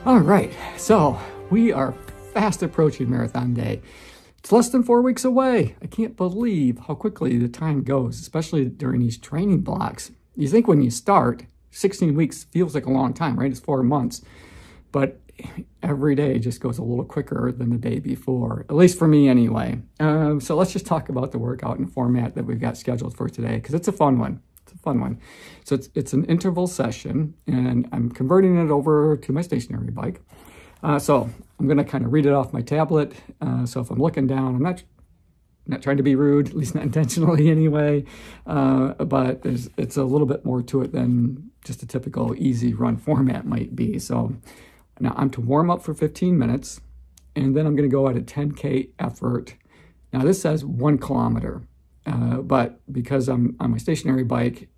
All right, so we are fast approaching marathon day. It's less than 4 weeks away. I can't believe how quickly the time goes, especially during these training blocks. You think when you start, 16 weeks feels like a long time, right? It's 4 months, but every day just goes a little quicker than the day before, at least for me anyway. So let's just talk about the workout and format that we've got scheduled for today, because it's a fun one. So it's an interval session, and I'm converting it over to my stationary bike. So I'm going to kind of read it off my tablet. So if I'm looking down, I'm not trying to be rude, at least not intentionally anyway. But it's a little bit more to it than just a typical easy run format might be. So now I'm to warm up for 15 minutes, and then I'm going to go at a 10K effort. Now this says 1 kilometer, but because I'm on my stationary bike,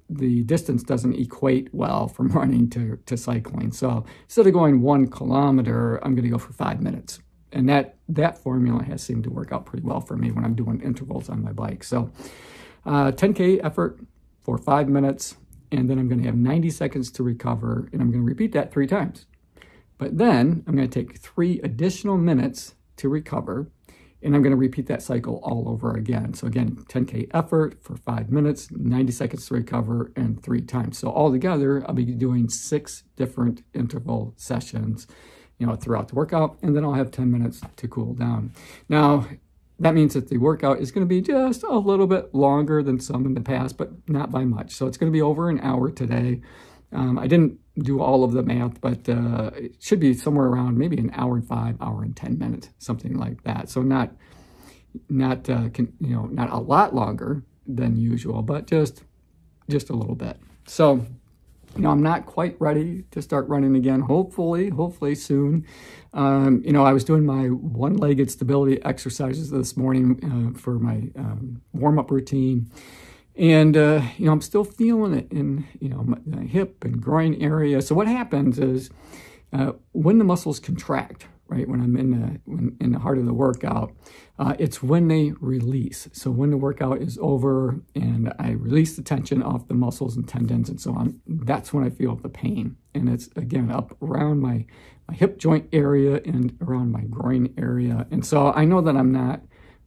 the distance doesn't equate well from running to cycling. So instead of going 1 kilometer, I'm going to go for 5 minutes. And that formula has seemed to work out pretty well for me when I'm doing intervals on my bike. So 10K effort for 5 minutes, and then I'm going to have 90 seconds to recover, and I'm going to repeat that 3 times. But then I'm going to take 3 additional minutes to recover, and I'm going to repeat that cycle all over again. So again, 10K effort for 5 minutes, 90 seconds to recover, and 3 times. So altogether, I'll be doing 6 different interval sessions, throughout the workout, and then I'll have 10 minutes to cool down. Now, that means that the workout is going to be just a little bit longer than some in the past, but not by much. So it's going to be over an hour today. I didn't do all of the math, but it should be somewhere around maybe an hour and 5, hour and 10 minutes, something like that. So not a lot longer than usual, but just a little bit. So, I'm not quite ready to start running again. Hopefully soon. I was doing my one-legged stability exercises this morning for my warm-up routine. And, I'm still feeling it in, my hip and groin area. So what happens is when the muscles contract, right, when I'm in the heart of the workout, it's when they release. So when the workout is over and I release the tension off the muscles and tendons and so on, that's when I feel the pain. And it's, again, up around my hip joint area and around my groin area. And so I know that I'm not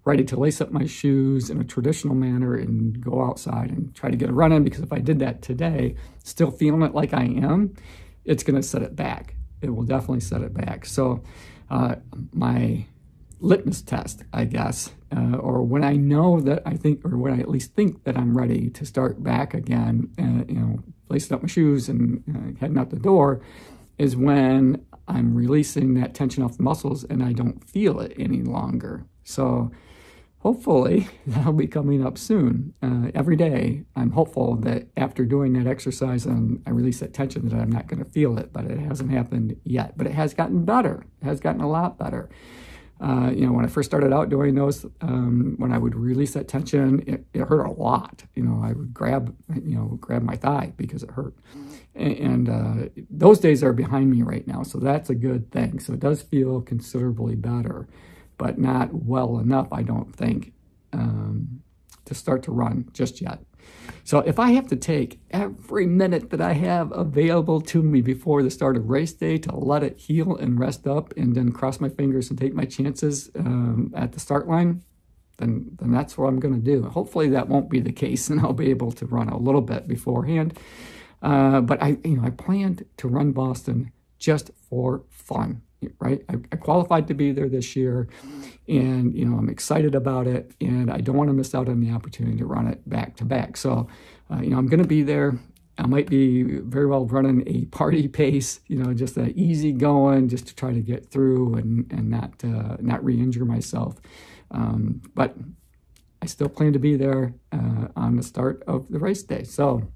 ready to lace up my shoes in a traditional manner and go outside and try to get a run in, because if I did that today, still feeling it like I am, it's going to set it back. It will definitely set it back. So my litmus test, I guess, or when I know that when I at least think that I'm ready to start back again, lacing up my shoes and heading out the door, is when I'm releasing that tension off the muscles and I don't feel it any longer. So hopefully that'll be coming up soon. Every day I'm hopeful that after doing that exercise and I release that tension that I'm not going to feel it, but it hasn't happened yet. But it has gotten better. It has gotten a lot better. When I first started out doing those, when I would release that tension, it hurt a lot. I would grab my thigh because it hurt. And those days are behind me right now, so that's a good thing. So it does feel considerably better, but not well enough, I don't think, to start to run just yet. So if I have to take every minute that I have available to me before the start of race day to let it heal and rest up and then cross my fingers and take my chances at the start line, then that's what I'm going to do. Hopefully that won't be the case, and I'll be able to run a little bit beforehand. But I planned to run Boston just for fun, right? I qualified to be there this year, and I'm excited about it, and I don't want to miss out on the opportunity to run it back to back. So I'm going to be there. I might be very well running a party pace, just that easy going, just to try to get through and not re-injure myself. But I still plan to be there on the start of the race day. So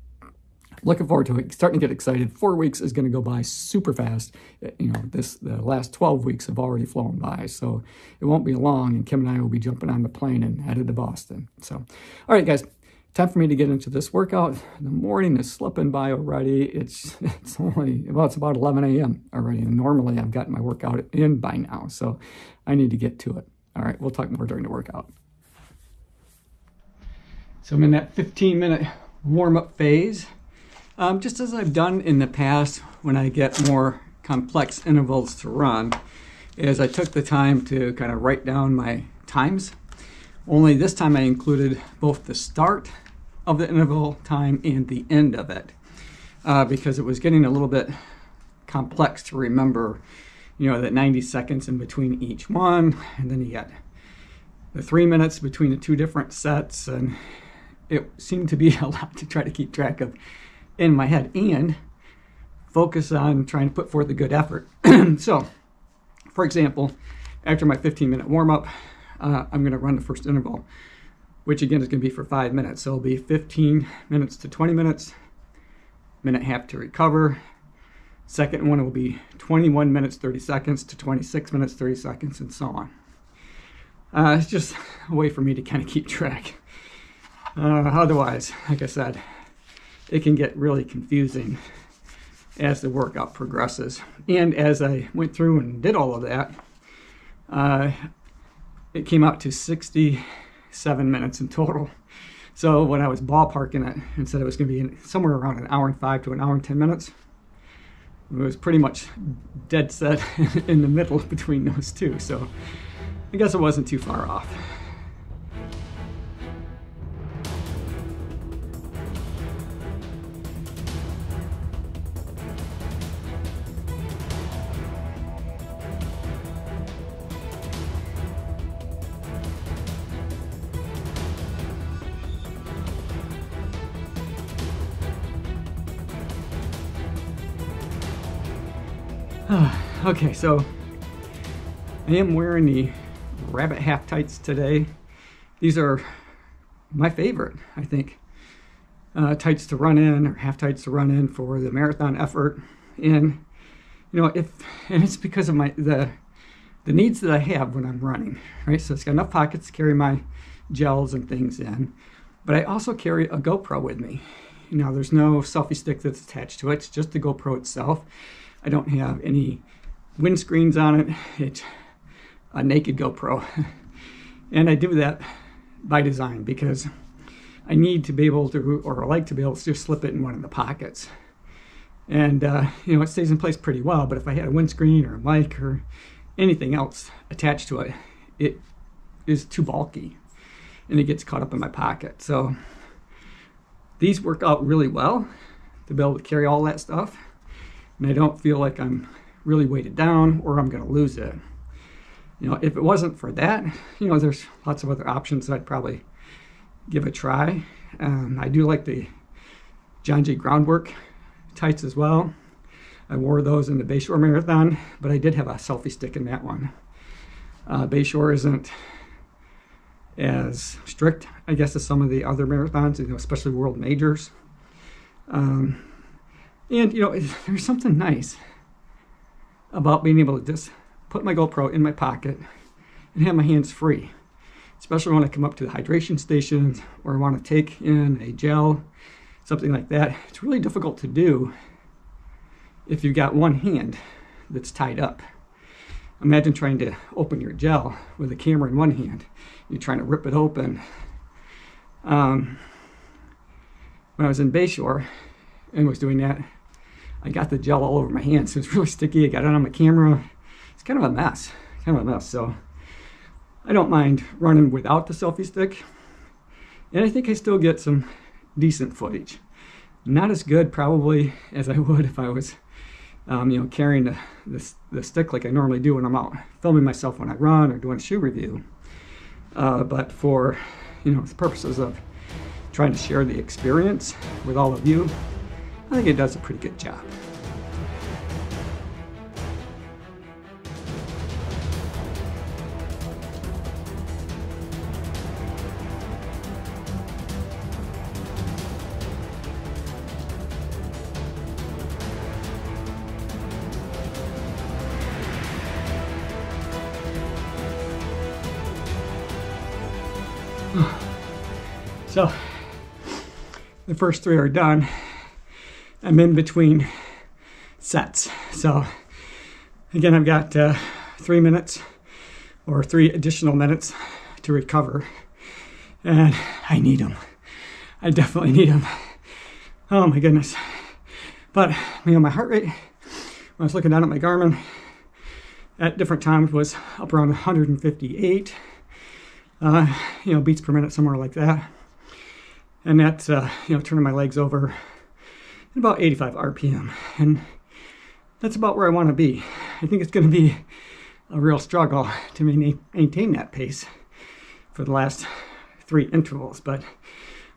looking forward to it, starting to get excited. 4 weeks is going to go by super fast. The last 12 weeks have already flown by, so it won't be long, and Kim and I will be jumping on the plane and headed to Boston. So, all right, guys, time for me to get into this workout. The morning is slipping by already. It's about 11 a.m. already, and normally I've gotten my workout in by now, so I need to get to it. All right, we'll talk more during the workout. So I'm in that 15-minute warm-up phase. Just as I've done in the past when I get more complex intervals to run is I took the time to kind of write down my times. Only this time I included both the start of the interval time and the end of it, because it was getting a little bit complex to remember, you know, that 90 seconds in between each one, and then you got the 3 minutes between the two different sets, and it seemed to be a lot to try to keep track of in my head and focus on trying to put forth a good effort. So, for example, after my 15-minute warm-up, I'm going to run the first interval, which again is going to be for 5 minutes. So it'll be 15 minutes to 20 minutes, minute and a half to recover. Second one will be 21 minutes 30 seconds to 26 minutes 30 seconds, and so on. It's just a way for me to kind of keep track. Otherwise, like I said, it can get really confusing as the workout progresses. And as I went through and did all of that, it came out to 67 minutes in total. So when I was ballparking it and said it was going to be somewhere around an hour and 5 to an hour and 10 minutes, it was pretty much dead set in the middle between those two. So I guess it wasn't too far off. Okay, so I am wearing the rabbit half tights today. These are my favorite, I think, tights to run in, or half tights to run in for the marathon effort. And you know, and it's because of the needs that I have when I'm running, right? So it's got enough pockets to carry my gels and things in, but I also carry a GoPro with me. Now, there's no selfie stick that's attached to it. It's just the GoPro itself. I don't have any windscreens on it. It's a naked GoPro. And I do that by design because I need to be able to, or I like to be able to just slip it in one of the pockets. And, you know, it stays in place pretty well, but if I had a windscreen or a mic or anything else attached to it, it is too bulky and it gets caught up in my pocket. So these work out really well to be able to carry all that stuff. And I don't feel like I'm really weighted down or I'm going to lose it. You know, if it wasn't for that, you know, there's lots of other options that I'd probably give a try. I do like the John J. Groundwork tights as well. I wore those in the Bayshore Marathon, but I did have a selfie stick in that one. Bayshore isn't as strict, I guess, as some of the other marathons, you know, especially world majors. And, you know, there's something nice about being able to just put my GoPro in my pocket and have my hands free, especially when I come up to the hydration stations or I want to take in a gel, something like that. It's really difficult to do if you've got one hand that's tied up. Imagine trying to open your gel with a camera in one hand. You're trying to rip it open. When I was in Bayshore and was doing that, I got the gel all over my hands. So it's really sticky. I got it on my camera. It's kind of a mess. So I don't mind running without the selfie stick. And I think I still get some decent footage. Not as good probably as I would if I was you know, carrying the stick like I normally do when I'm out filming myself when I run or doing a shoe review. But for, you know, the purposes of trying to share the experience with all of you, I think it does a pretty good job. So the first three are done. I'm in between sets. So again, I've got 3 minutes or 3 additional minutes to recover. And I need them. I definitely need them. Oh my goodness. But, you know, my heart rate when I was looking down at my Garmin, at different times was up around 158, you know, beats per minute, somewhere like that. And that's, you know, turning my legs over at about 85 RPM. And that's about where I want to be. I think it's going to be a real struggle to maintain that pace for the last 3 intervals, but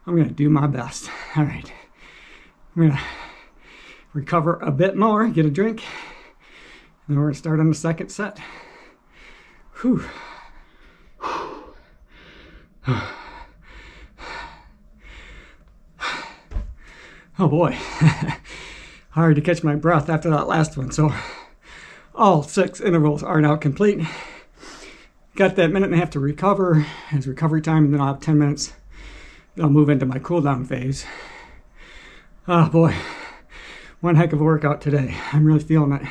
I'm going to do my best. All right. I'm going to recover a bit more, get a drink, and then we're going to start on the second set. Whew. Oh boy. Hard to catch my breath after that last one. So all 6 intervals are now complete. Got that minute and a half to recover as recovery time, and then I'll have 10 minutes. Then I'll move into my cool down phase. Oh boy, one heck of a workout today. I'm really feeling it.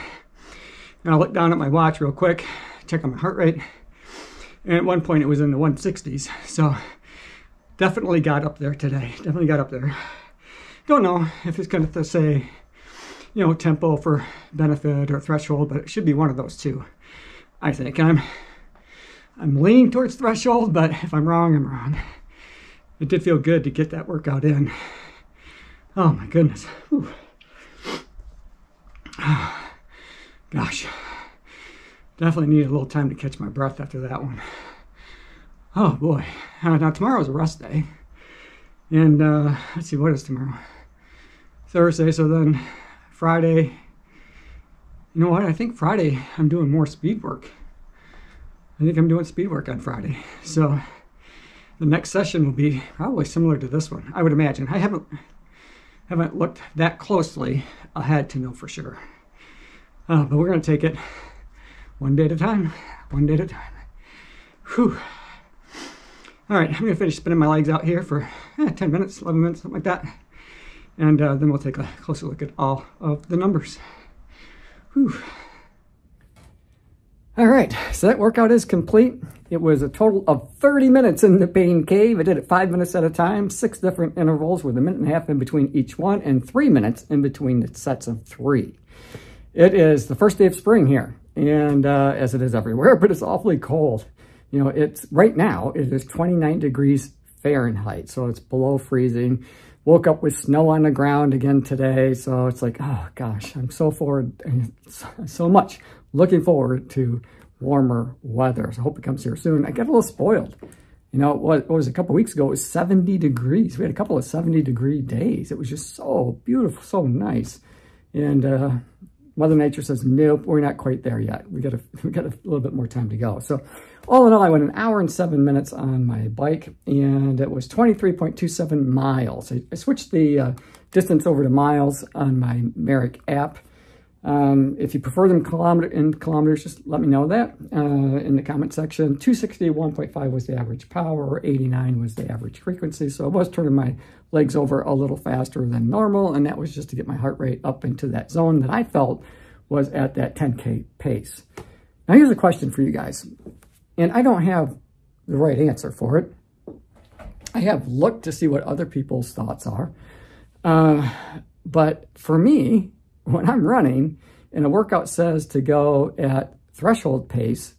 And I'll look down at my watch real quick, check on my heart rate. And at one point it was in the 160s. So definitely got up there today. Definitely got up there. Don't know if it's going to say, you know, tempo for benefit or threshold, but it should be one of those two, I think. I'm leaning towards threshold, but if I'm wrong, I'm wrong. It did feel good to get that workout in. Oh my goodness. Whew. Gosh. Definitely needed a little time to catch my breath after that one. Oh boy. Now tomorrow's a rest day. And let's see, what is tomorrow? Thursday, so then Friday. You know what? I think Friday I'm doing more speed work. I think I'm doing speed work on Friday. So the next session will be probably similar to this one, I would imagine. I haven't looked that closely ahead to know for sure. But we're going to take it one day at a time, one day at a time. Whew. All right, I'm going to finish spinning my legs out here for 10 minutes, 11 minutes, something like that. And then we'll take a closer look at all of the numbers. Whew. All right, so that workout is complete. It was a total of 30 minutes in the pain cave. I did it 5 minutes at a time, 6 different intervals with a minute and a half in between each one, and 3 minutes in between the sets of 3. It is the first day of spring here, and as it is everywhere, but it's awfully cold. You know, it's right now, it is 29 degrees Fahrenheit, so it's below freezing. Woke up with snow on the ground again today, so it's like, oh gosh, I'm so much looking forward to warmer weather. So I hope it comes here soon. I got a little spoiled. You know, what was a couple weeks ago, it was 70 degrees. We had a couple of 70-degree days. It was just so beautiful, so nice. And Mother Nature says, nope, we're not quite there yet. We got a little bit more time to go. So all in all, I went 1 hour and 7 minutes on my bike, and it was 23.27 miles. I switched the distance over to miles on my Merrick app. If you prefer them in kilometers, just let me know that in the comment section. 261.5 was the average power, 89 was the average frequency. So I was turning my legs over a little faster than normal, and that was just to get my heart rate up into that zone that I felt was at that 10K pace. Now here's a question for you guys, and I don't have the right answer for it. I have looked to see what other people's thoughts are, but for me, when I'm running and a workout says to go at threshold pace,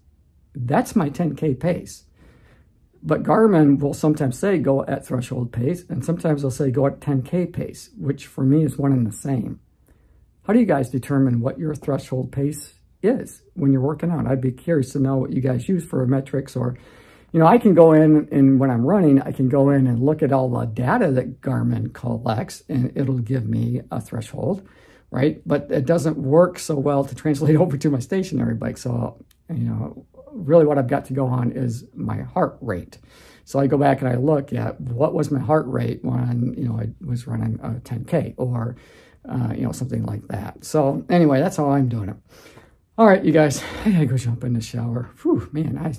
that's my 10K pace. But Garmin will sometimes say go at threshold pace, and sometimes they'll say go at 10K pace, which for me is one and the same. How do you guys determine what your threshold pace is when you're working out? I'd be curious to know what you guys use for metrics, or, you know, I can go in and when I'm running, I can go in and look at all the data that Garmin collects, and it'll give me a threshold, right? But it doesn't work so well to translate over to my stationary bike. So, you know, really what I've got to go on is my heart rate. So I go back and I look at what was my heart rate when, you know, I was running a 10K or, you know, something like that. So anyway, that's how I'm doing it. All right, you guys, I gotta go jump in the shower. Whew, man, I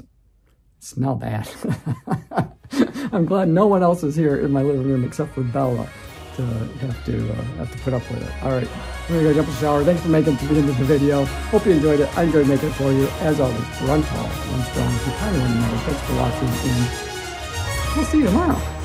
smell bad. I'm glad no one else is here in my living room except for Bella to have to put up with it. All right, I'm gonna go jump in the shower. Thanks for making it to the end of the video. Hope you enjoyed it. I enjoyed making it for you. As always, run tall, run strong. If you kind of want to know, thanks for watching, and we'll see you tomorrow.